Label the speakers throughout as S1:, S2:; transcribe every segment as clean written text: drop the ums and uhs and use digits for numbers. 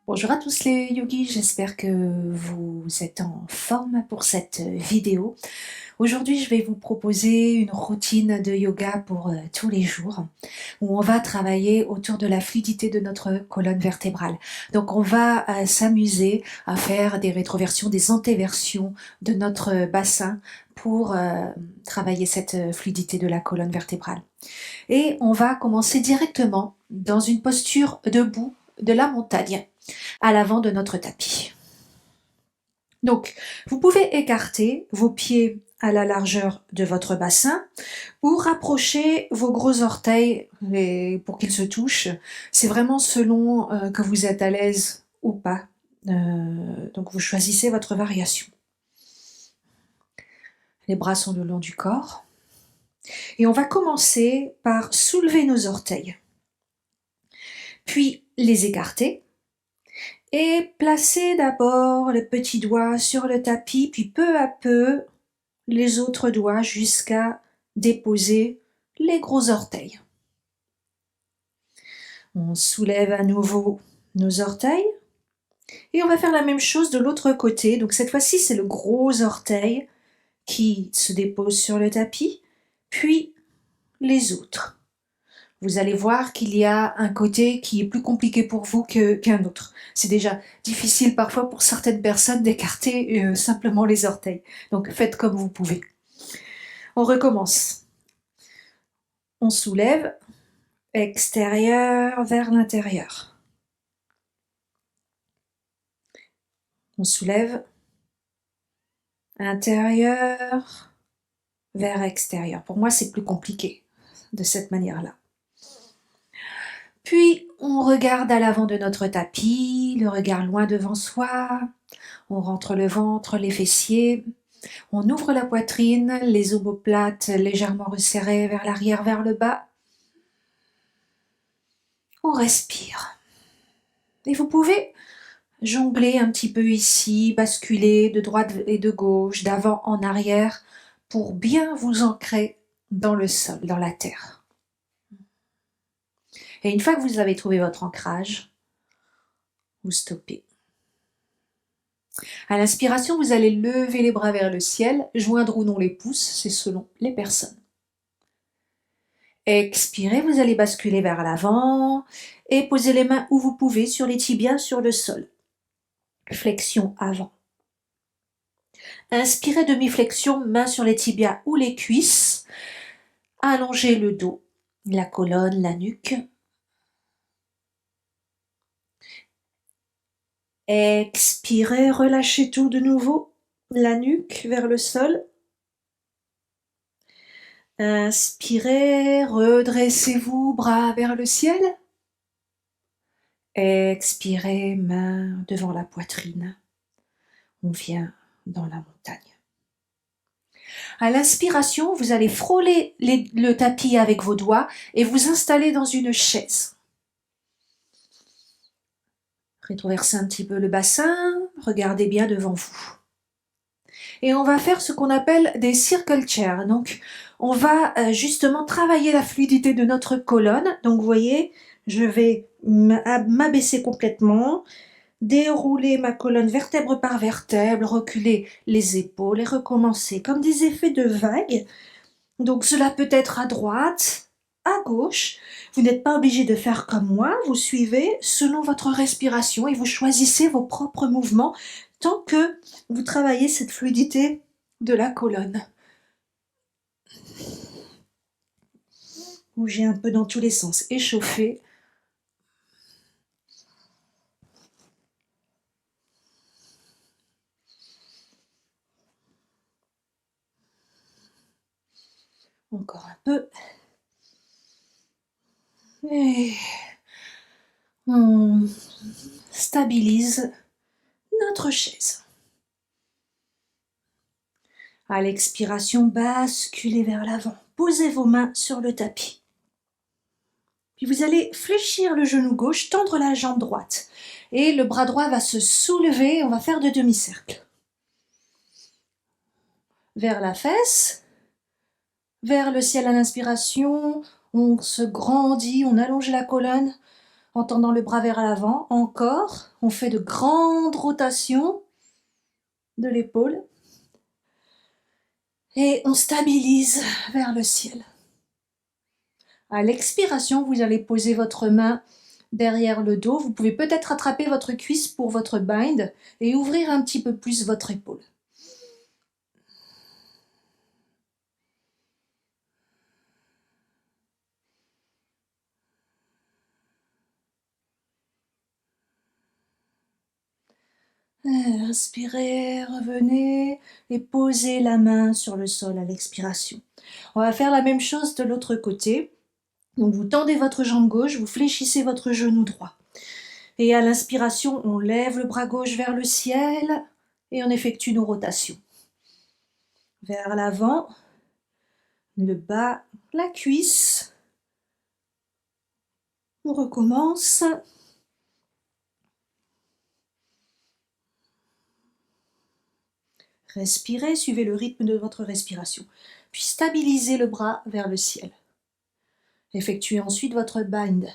S1: Bonjour à tous les yogis, j'espère que vous êtes en forme pour cette vidéo. Aujourd'hui, je vais vous proposer une routine de yoga pour tous les jours où on va travailler autour de la fluidité de notre colonne vertébrale. Donc, on va s'amuser à faire des rétroversions, des antéversions de notre bassin pour travailler cette fluidité de la colonne vertébrale. Et on va commencer directement dans une posture debout de la montagne à l'avant de notre tapis. Donc, vous pouvez écarter vos pieds à la largeur de votre bassin ou rapprocher vos gros orteils pour qu'ils se touchent. C'est vraiment selon que vous êtes à l'aise ou pas. Donc, vous choisissez votre variation. Les bras sont le long du corps. Et on va commencer par soulever nos orteils, puis les écarter et placer d'abord les petits doigts sur le tapis, puis peu à peu les autres doigts jusqu'à déposer les gros orteils. On soulève à nouveau nos orteils et on va faire la même chose de l'autre côté. Donc cette fois-ci, c'est le gros orteil qui se dépose sur le tapis, puis les autres. Vous allez voir qu'il y a un côté qui est plus compliqué pour vous qu'un autre. C'est déjà difficile parfois pour certaines personnes d'écarter simplement les orteils. Donc faites comme vous pouvez. On recommence. On soulève, extérieur vers l'intérieur. On soulève, intérieur vers extérieur. Pour moi, c'est plus compliqué de cette manière-là. Puis, on regarde à l'avant de notre tapis, le regard loin devant soi. On rentre le ventre, les fessiers. On ouvre la poitrine, les omoplates légèrement resserrées vers l'arrière, vers le bas. On respire. Et vous pouvez jongler un petit peu ici, basculer de droite et de gauche, d'avant en arrière, pour bien vous ancrer dans le sol, dans la terre. Et une fois que vous avez trouvé votre ancrage, vous stoppez. À l'inspiration, vous allez lever les bras vers le ciel, joindre ou non les pouces, c'est selon les personnes. Expirez, vous allez basculer vers l'avant et poser les mains où vous pouvez sur les tibias, sur le sol. Flexion avant. Inspirez, demi-flexion, main sur les tibias ou les cuisses. Allongez le dos, la colonne, la nuque. Expirez, relâchez tout de nouveau, la nuque vers le sol. Inspirez, redressez-vous, bras vers le ciel. Expirez, main devant la poitrine. On vient dans la montagne. À l'inspiration, vous allez frôler le tapis avec vos doigts et vous installer dans une chaise. Rétroversez un petit peu le bassin, regardez bien devant vous. Et on va faire ce qu'on appelle des circle chairs. Donc, on va justement travailler la fluidité de notre colonne. Donc, vous voyez, je vais m'abaisser complètement, dérouler ma colonne vertèbre par vertèbre, reculer les épaules et recommencer comme des effets de vagues. Donc, cela peut être à droite, à gauche. Vous n'êtes pas obligé de faire comme moi, vous suivez selon votre respiration et vous choisissez vos propres mouvements tant que vous travaillez cette fluidité de la colonne. Bougez un peu dans tous les sens, échauffez. Encore un peu. Et on stabilise notre chaise. À l'expiration, basculez vers l'avant. Posez vos mains sur le tapis. Puis vous allez fléchir le genou gauche, tendre la jambe droite. Et le bras droit va se soulever, on va faire de demi-cercle. Vers la fesse, vers le ciel à l'inspiration, on se grandit, on allonge la colonne. en tendant le bras vers l'avant. Encore, on fait de grandes rotations de l'épaule et on stabilise vers le ciel. À l'expiration, vous allez poser votre main derrière le dos. Vous pouvez peut-être attraper votre cuisse pour votre bind et ouvrir un petit peu plus votre épaule. Inspirez, revenez et posez la main sur le sol à l'expiration. On va faire la même chose de l'autre côté. Donc vous tendez votre jambe gauche, vous fléchissez votre genou droit. Et à l'inspiration, on lève le bras gauche vers le ciel et on effectue nos rotations. Vers l'avant, le bas, la cuisse. On recommence. Respirez, suivez le rythme de votre respiration. Puis stabilisez le bras vers le ciel. Effectuez ensuite votre bind.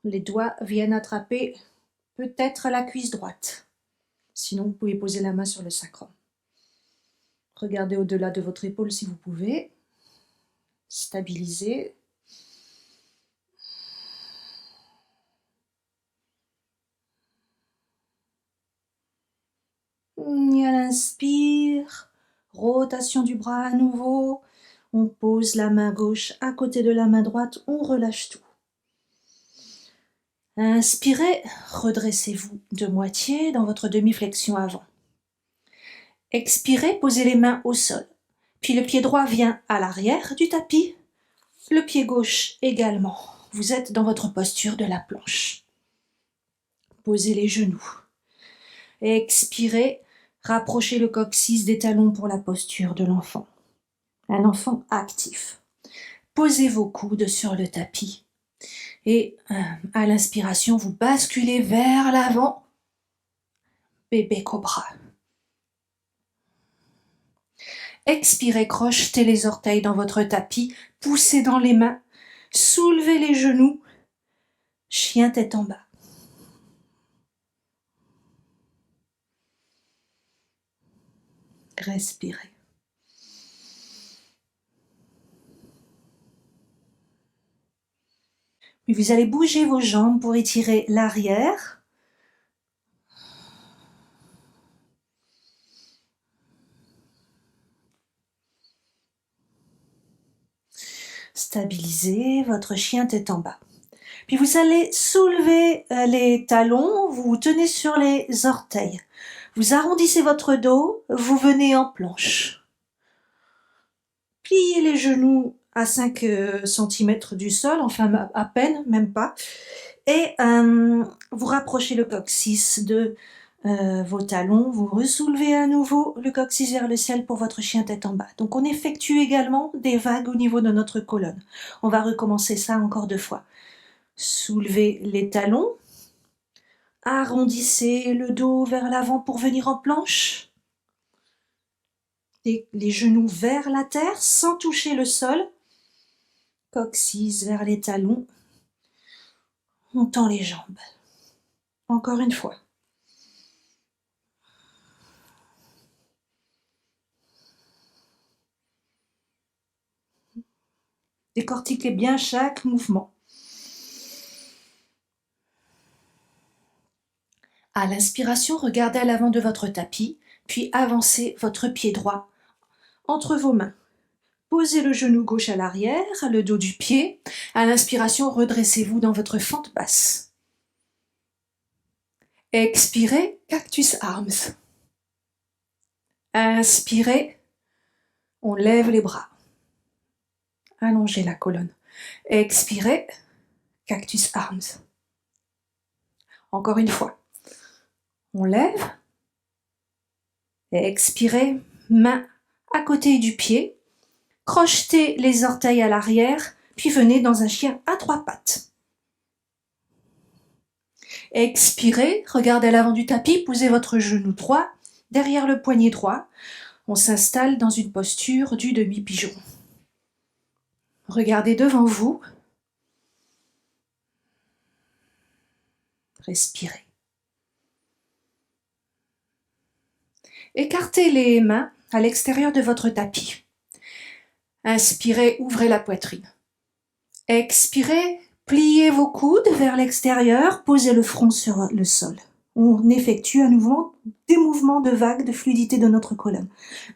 S1: Les doigts viennent attraper peut-être la cuisse droite. Sinon, vous pouvez poser la main sur le sacrum. Regardez au-delà de votre épaule si vous pouvez. Stabilisez. Et à l'inspire, rotation du bras à nouveau. On pose la main gauche à côté de la main droite, on relâche tout. Inspirez, redressez-vous de moitié dans votre demi-flexion avant. Expirez, posez les mains au sol. Puis le pied droit vient à l'arrière du tapis, le pied gauche également. Vous êtes dans votre posture de la planche. Posez les genoux. Expirez, rapprochez le coccyx des talons pour la posture de l'enfant. Un enfant actif. Posez vos coudes sur le tapis. Et à l'inspiration, vous basculez vers l'avant. Bébé cobra. Expirez, crochetez les orteils dans votre tapis, poussez dans les mains, soulevez les genoux, chien tête en bas. Respirez. Puis vous allez bouger vos jambes pour étirer l'arrière. Stabilisez votre chien tête en bas. Puis vous allez soulever les talons, vous tenez sur les orteils. Vous arrondissez votre dos, vous venez en planche. Pliez les genoux à 5 cm du sol, enfin à peine, même pas. Et vous rapprochez le coccyx de vos talons, vous ressoulevez à nouveau le coccyx vers le ciel pour votre chien tête en bas. Donc on effectue également des vagues au niveau de notre colonne. On va recommencer ça encore 2 fois. Soulevez les talons, arrondissez le dos vers l'avant pour venir en planche. Les genoux vers la terre sans toucher le sol. Coccyx vers les talons. On tend les jambes. Encore une fois. Décortiquez bien chaque mouvement. À l'inspiration, regardez à l'avant de votre tapis, puis avancez votre pied droit entre vos mains. Posez le genou gauche à l'arrière, le dos du pied. À l'inspiration, redressez-vous dans votre fente basse. Expirez, cactus arms. Inspirez, on lève les bras. Allongez la colonne. Expirez, cactus arms. Encore une fois. On lève. Expirez, main à côté du pied. Crochetez les orteils à l'arrière, puis venez dans un chien à 3 pattes. Expirez, regardez à l'avant du tapis, posez votre genou droit derrière le poignet droit. On s'installe dans une posture du demi-pigeon. Regardez devant vous. Respirez. Écartez les mains à l'extérieur de votre tapis. Inspirez, ouvrez la poitrine. Expirez, pliez vos coudes vers l'extérieur, posez le front sur le sol. On effectue à nouveau des mouvements de vagues de fluidité de notre colonne.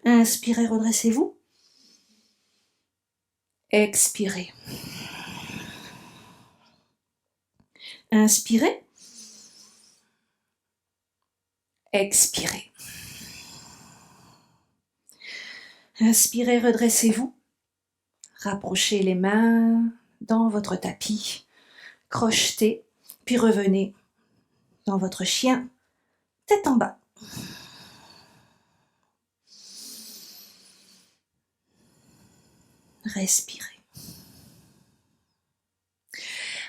S1: Inspirez, redressez-vous. Expirez. Inspirez. Expirez. Inspirez, redressez-vous. Rapprochez les mains dans votre tapis. Crochetez, puis revenez dans votre chien, tête en bas. Respirez.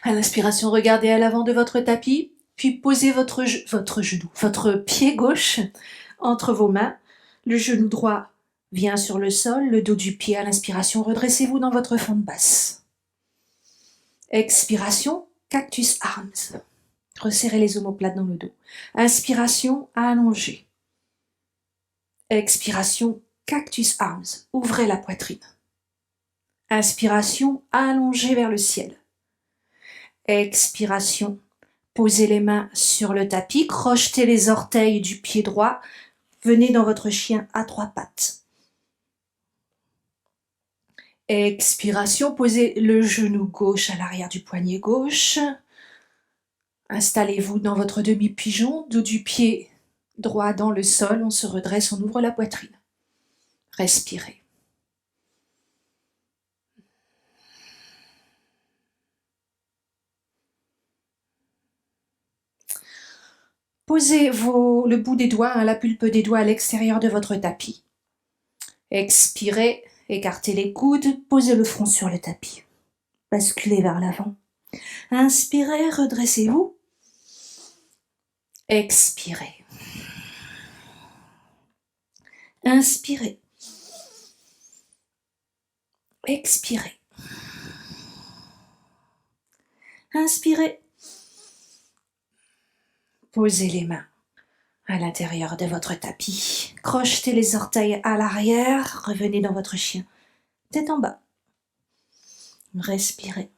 S1: À l'inspiration, regardez à l'avant de votre tapis, puis posez votre pied gauche entre vos mains. Le genou droit vient sur le sol, le dos du pied à l'inspiration. Redressez-vous dans votre fente basse. Expiration, cactus arms. Resserrez les omoplates dans le dos. Inspiration, allongez. Expiration, cactus arms. Ouvrez la poitrine. Inspiration, allongez vers le ciel. Expiration, posez les mains sur le tapis, crochetez les orteils du pied droit, venez dans votre chien à 3 pattes. Expiration, posez le genou gauche à l'arrière du poignet gauche. Installez-vous dans votre demi-pigeon, dos du pied droit dans le sol, on se redresse, on ouvre la poitrine. Respirez. Posez le bout des doigts, la pulpe des doigts à l'extérieur de votre tapis. Expirez, écartez les coudes, posez le front sur le tapis. Basculez vers l'avant. Inspirez, redressez-vous. Expirez. Inspirez. Expirez. Inspirez. Posez les mains à l'intérieur de votre tapis. Crochetez les orteils à l'arrière. Revenez dans votre chien. Tête en bas. Respirez.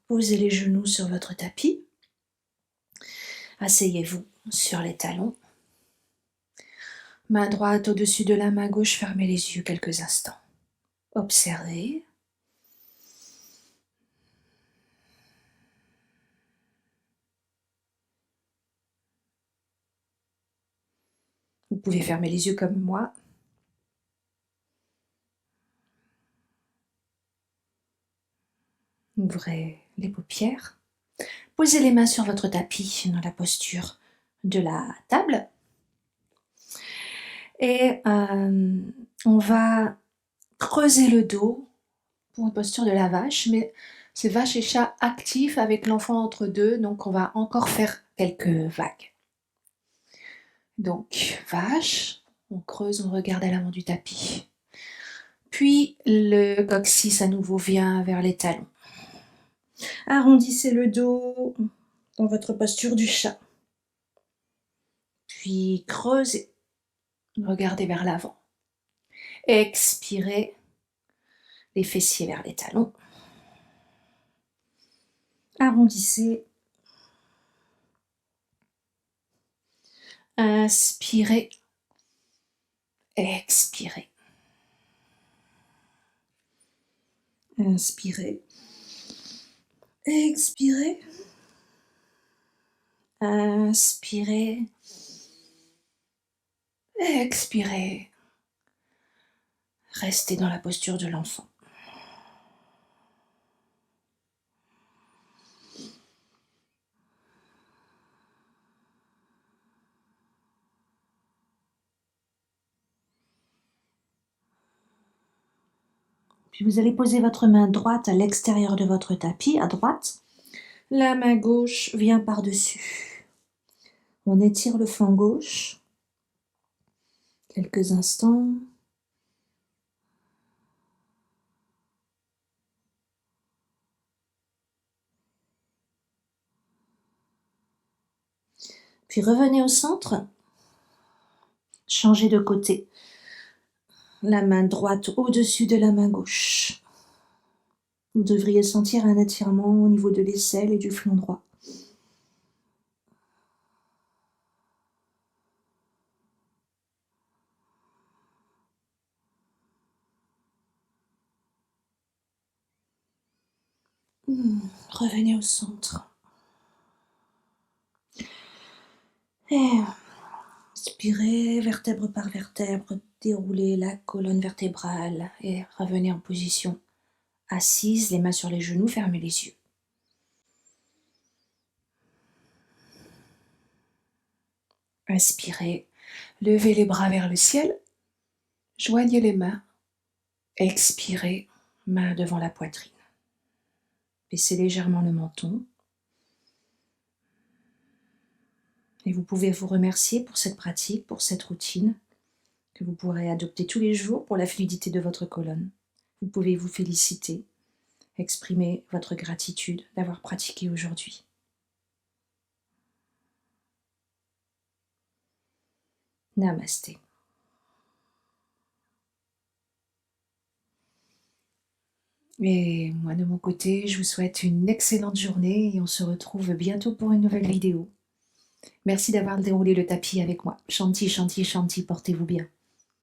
S1: Posez les genoux sur votre tapis. Asseyez-vous sur les talons. Main droite au-dessus de la main gauche, fermez les yeux quelques instants. Observez. Vous pouvez fermer les yeux comme moi. Ouvrez les paupières. Posez les mains sur votre tapis dans la posture de la table. Et on va creuser le dos pour une posture de la vache, mais c'est vache et chat actif avec l'enfant entre deux, donc on va encore faire quelques vagues. Donc, vache, on creuse, on regarde à l'avant du tapis. Puis, le coccyx à nouveau vient vers les talons. Arrondissez le dos dans votre posture du chat. Puis, creusez. Regardez vers l'avant. Expirez. Les fessiers vers les talons. Arrondissez. Inspirez. Expirez. Inspirez. Expirez. Inspirez. Expirez. Restez dans la posture de l'enfant. Puis vous allez poser votre main droite à l'extérieur de votre tapis, à droite. La main gauche vient par-dessus. On étire le flanc gauche. Quelques instants. Puis revenez au centre, changez de côté. La main droite au-dessus de la main gauche. Vous devriez sentir un étirement au niveau de l'aisselle et du flanc droit. Revenez au centre. Et inspirez vertèbre par vertèbre, déroulez la colonne vertébrale et revenez en position assise, les mains sur les genoux, fermez les yeux. Inspirez, levez les bras vers le ciel, joignez les mains, expirez, main devant la poitrine. Baissez légèrement le menton. Et vous pouvez vous remercier pour cette pratique, pour cette routine que vous pourrez adopter tous les jours pour la fluidité de votre colonne. Vous pouvez vous féliciter, exprimer votre gratitude d'avoir pratiqué aujourd'hui. Namasté. Et moi de mon côté, je vous souhaite une excellente journée et on se retrouve bientôt pour une nouvelle vidéo. Merci d'avoir déroulé le tapis avec moi. Shanti, shanti, shanti, portez-vous bien.